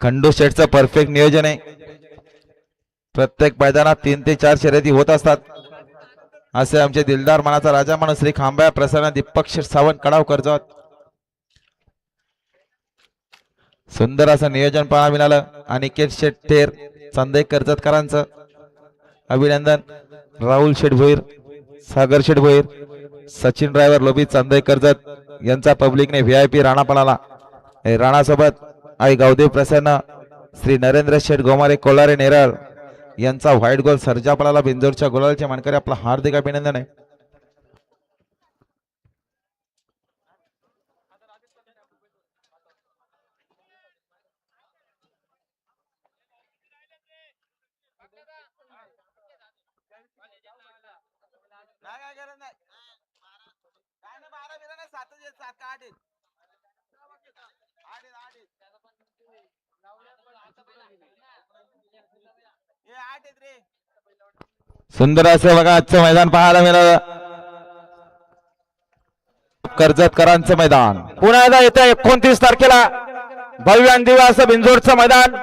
Khandu शेठचं perfect नियोजन आहे. प्रत्येक मैदानात 3 ते 4 शर्यती होत असतात. असे आमचे दिलदार मनाचा राजा म्हणून श्री खांब्या प्रसन्न दीपक शेठ सावंत कडाव कर्जत. सुंदर असं नियोजन पाहायला मिळालं. अनिकेत शेठ ठेर चांदे कर्जतकरांचं अभिनंदन. राहुल शेठ भोईर, सागर शेठ भोईर, सचिन ड्रायव्हर लोबी चांदे कर्जत यांचा पब्लिकने VIP राणा पळाला. राणा सोबत आई गावदेव प्रसन्न, श्री नरेंद्र शेठ गोमारे कोलारे नेरळ यांचा व्हाईट गोल सर्जा पळाला. बिंजोरच्या गोलालचे मानकरी आपला हार्दिक अभिनंदन आहे. सुंदर असे बघा आजचं मैदान पाहायला मिळालं. कर्जतकरांचं मैदान पुन्हा एकदा येत्या 29 तारखेला भव्य आणि दिव्य असं बिंजोडचं मैदान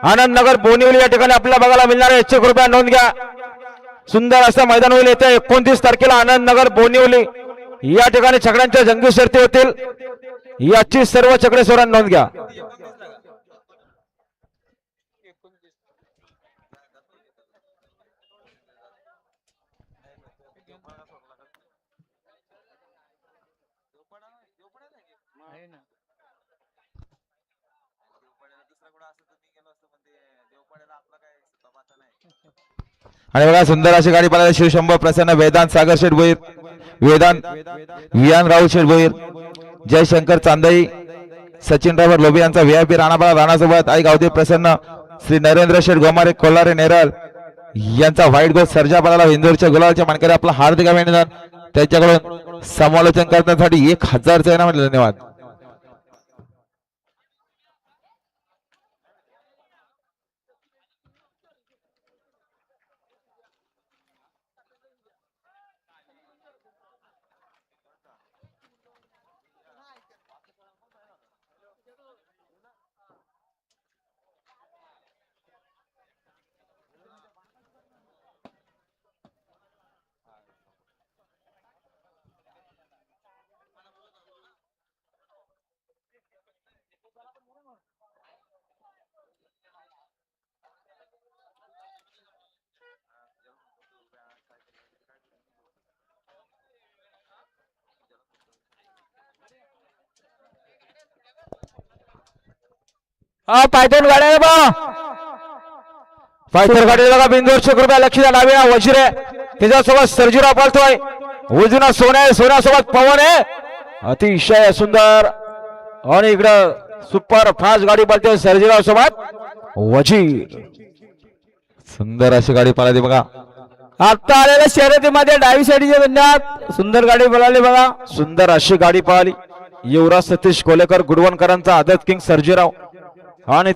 आनंद नगर बोनिवली या ठिकाणी आपल्याला बघायला मिळणार आहे. 1 रुपया नोंद घ्या. सुंदर असं मैदान होईल येत्या 29 तारखेला आनंद नगर बोनिवली या ठिकाणी छकड्यांच्या जंगी शर्ती होतील. याची सर्व छकडे सोडून नोंद घ्या. आणि बघा सुंदर अशी गाडी पळाली. शिवशंभर प्रसन्न, वेदांत सागर शेठ भोईर, वेदांत वियान राहुल शेठ भोईर, जयशंकर चांदई, सचिन ड्रायव्हर लोबी यांचा VIP राणापाडा राणासोबत आई गावदेव प्रसन्न, श्री नरेंद्र शेठ गोमारे कोलारे नेरळ यांचा व्हाईट गोल सर्जा पळाला. इंदोरच्या गुलालच्या मानकरी आपला हार्दिक अभिनंदन. त्यांच्याकडून समालोचन करण्यासाठी 1000चा इनाम. धन्यवाद. पायथन गाड्या बघा, पायथन गाडी बघा. बिंदूर 1 रुपया लक्ष द्या. डावीना वजीर आहे, त्याच्यासोबत सर्जीराव पळतोय. उजवीना सोन्या आहे, सोन्यासोबत पवन आहे. अतिशय सुंदर. आणि इकडं सुपर फास्ट गाडी पळते सर्जीराव सोबत वजीर. सुंदर अशी गाडी पळाली बघा. आता आलेल्या शर्यतीमध्ये डावी साईडच्या बिंद्यात सुंदर गाडी पळाली बघा. सुंदर अशी गाडी पळाली. युवराज सतीश कोलेकर गुडवणकरांचा आदत किंग सर्जीराव आणि